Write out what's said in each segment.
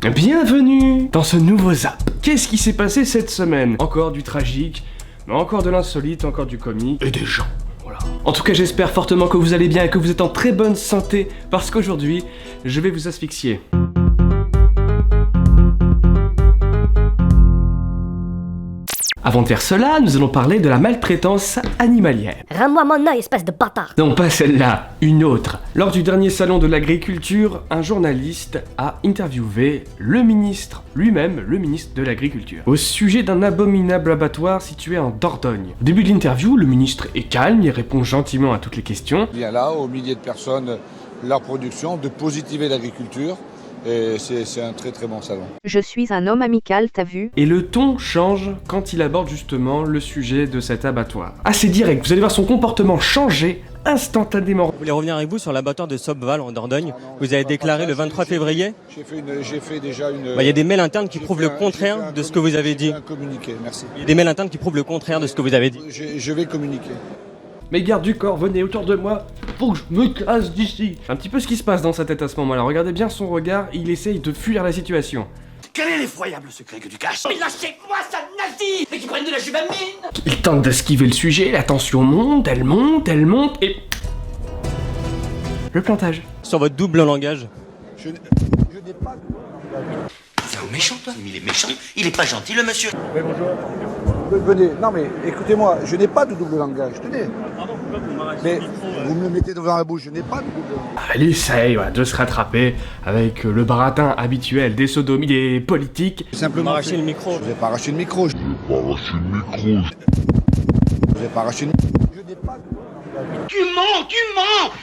Bienvenue dans ce nouveau Zap. Qu'est-ce qui s'est passé cette semaine? Encore du tragique, mais encore de l'insolite, encore du comique, et des gens. Voilà. En tout cas, j'espère fortement que vous allez bien et que vous êtes en très bonne santé, parce qu'aujourd'hui, je vais vous asphyxier. Avant de faire cela, nous allons parler de la maltraitance animalière. Rends-moi mon œil, espèce de bâtard. Non, pas celle-là, une autre. Lors du dernier salon de l'agriculture, un journaliste a interviewé le ministre, lui-même, le ministre de l'Agriculture, au sujet d'un abominable abattoir situé en Dordogne. Au début de l'interview, le ministre est calme, il répond gentiment à toutes les questions. Il y a là, aux milliers de personnes, leur production, de positiver l'agriculture. Et c'est un très très bon salon. Je suis un homme amical, t'as vu? Et le ton change quand il aborde justement le sujet de cet abattoir. Assez direct, vous allez voir son comportement changer instantanément. Je voulais revenir avec vous sur l'abattoir de Sobval en Dordogne. Vous avez déclaré le 23 février. J'ai fait déjà une... Il y a des mails internes qui prouvent le contraire de ce que vous avez dit. Un communiqué, merci. Il y a des mails internes qui prouvent le contraire de ce que vous avez dit. Je vais communiquer. Mes gardes du corps, venez autour de moi, faut que je me casse d'ici. Un petit peu ce qui se passe dans sa tête à ce moment-là. Regardez bien son regard, il essaye de fuir la situation. Quel est l'effroyable secret que tu caches? Mais lâchez-moi, sale nazi! Mais qui prennent de la jubamine! Il tente d'esquiver le sujet, la tension monte, et... Le plantage. Sur votre double langage. Je n'ai pas de langage. C'est un méchant, toi. Il est méchant. Il est pas gentil, le monsieur. Oui, bonjour. Venez, non mais écoutez-moi, je n'ai pas de double langage, tenez. Mais vous me le mettez devant la bouche, je n'ai pas de double langage. Elle essaye de se rattraper avec le baratin habituel des sodomies des politiques. Simplement Arracher le micro. Je ne vais pas arracher le micro. Je n'ai pas arraché le micro. Je n'ai pas de double langage. Tu mens!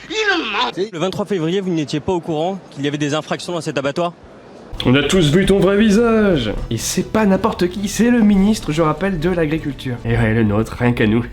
Il ment! Le 23 février, vous n'étiez pas au courant qu'il y avait des infractions dans cet abattoir? On a tous vu ton vrai visage. Et c'est pas n'importe qui, c'est le ministre, je rappelle, de l'Agriculture. Et ouais, le nôtre, rien qu'à nous.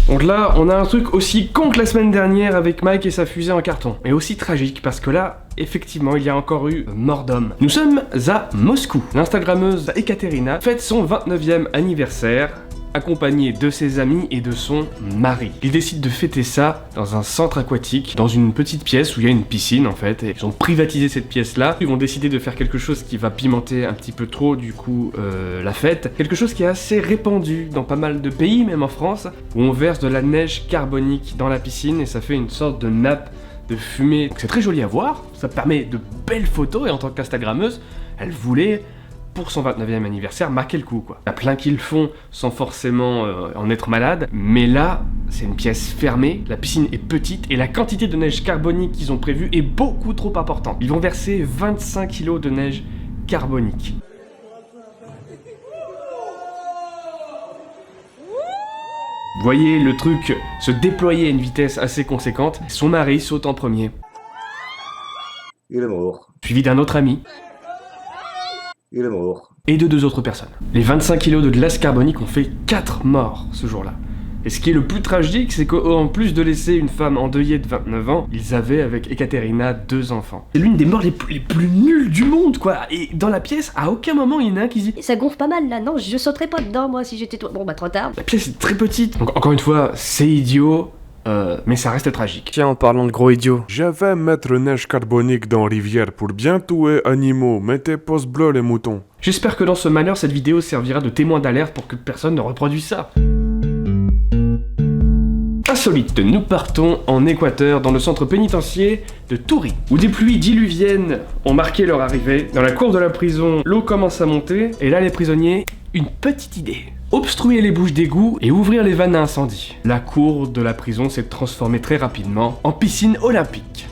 Donc là, on a un truc aussi con que la semaine dernière avec Mike et sa fusée en carton. Mais aussi tragique, parce que là, effectivement, il y a encore eu mort d'homme. Nous sommes à Moscou. L'instagrammeuse Ekaterina fête son 29e anniversaire, accompagnée de ses amis et de son mari. Ils décident de fêter ça dans un centre aquatique, dans une petite pièce où il y a une piscine en fait, et ils ont privatisé cette pièce-là. Ils vont décider de faire quelque chose qui va pimenter un petit peu trop du coup la fête. Quelque chose qui est assez répandu dans pas mal de pays, même en France, où on verse de la neige carbonique dans la piscine et ça fait une sorte de nappe de fumée. C'est très joli à voir, ça permet de belles photos et en tant qu'instagrammeuse, elle voulait... pour son 29e anniversaire, marquer le coup quoi. Il y a plein qui le font sans forcément en être malade, mais là, c'est une pièce fermée, la piscine est petite et la quantité de neige carbonique qu'ils ont prévue est beaucoup trop importante. Ils vont verser 25 kg de neige carbonique. Vous voyez le truc se déployer à une vitesse assez conséquente, son mari saute en premier. Il est mort. Suivi d'un autre ami. Il est mort. Et de 2 autres personnes. Les 25 kg de glace carbonique ont fait 4 morts ce jour-là. Et ce qui est le plus tragique, c'est qu'en plus de laisser une femme endeuillée de 29 ans, ils avaient avec Ekaterina 2 enfants. C'est l'une des morts les plus nulles du monde, quoi. Et dans la pièce, à aucun moment il y en a un qui dit Ça gonfle pas mal là, non, je sauterais pas dedans moi si j'étais toi. Bon bah trop tard. la pièce est très petite. Donc encore une fois, c'est idiot, mais ça reste tragique. Tiens, en parlant de gros idiots. Je vais mettre neige carbonique dans rivière pour bien tuer animaux. Mettez pouce bleu les moutons. J'espère que dans ce malheur, cette vidéo servira de témoin d'alerte pour que personne ne reproduise ça. Insolite, nous partons en Équateur, dans le centre pénitentiaire de Touri, où des pluies diluviennes ont marqué leur arrivée. Dans la cour de la prison, l'eau commence à monter, et là les prisonniers, une petite idée. Obstruer les bouches d'égout et ouvrir les vannes à incendie. La cour de la prison s'est transformée très rapidement en piscine olympique.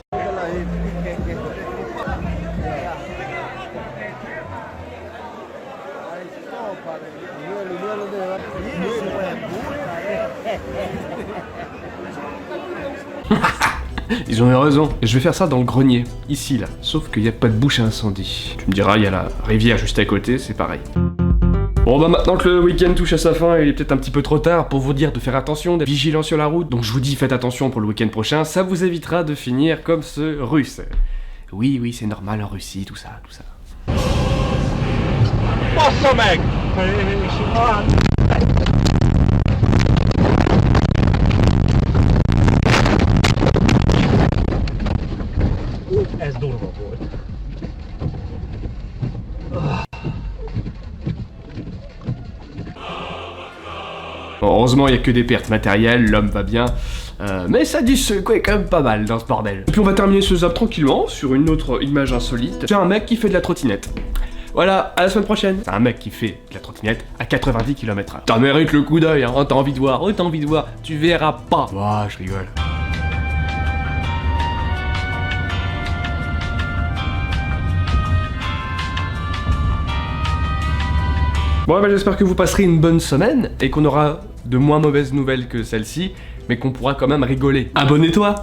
Ils ont eu raison. Et je vais faire ça dans le grenier, ici là. Sauf qu'il n'y a pas de bouche à incendie. Tu me diras, il y a la rivière juste à côté, c'est pareil. Bon bah maintenant que le week-end touche à sa fin, il est peut-être un petit peu trop tard pour vous dire de faire attention, d'être vigilant sur la route. Donc je vous dis faites attention pour le week-end prochain, ça vous évitera de finir comme ce russe. Oui, c'est normal en Russie, tout ça. Passa, mec! Heureusement, il y a que des pertes matérielles, l'homme va bien. Mais ça dit secouer quand même pas mal dans ce bordel. Et puis on va terminer ce zap tranquillement sur une autre image insolite. C'est un mec qui fait de la trottinette. Voilà, à la semaine prochaine. C'est un mec qui fait de la trottinette à 90 km/h. T'en mérites le coup d'œil, hein. Oh, t'as envie de voir, tu verras pas. Ouah, je rigole. Bon, bah, j'espère que vous passerez une bonne semaine et qu'on aura de moins mauvaises nouvelles que celle-ci, mais qu'on pourra quand même rigoler. Abonnez-toi!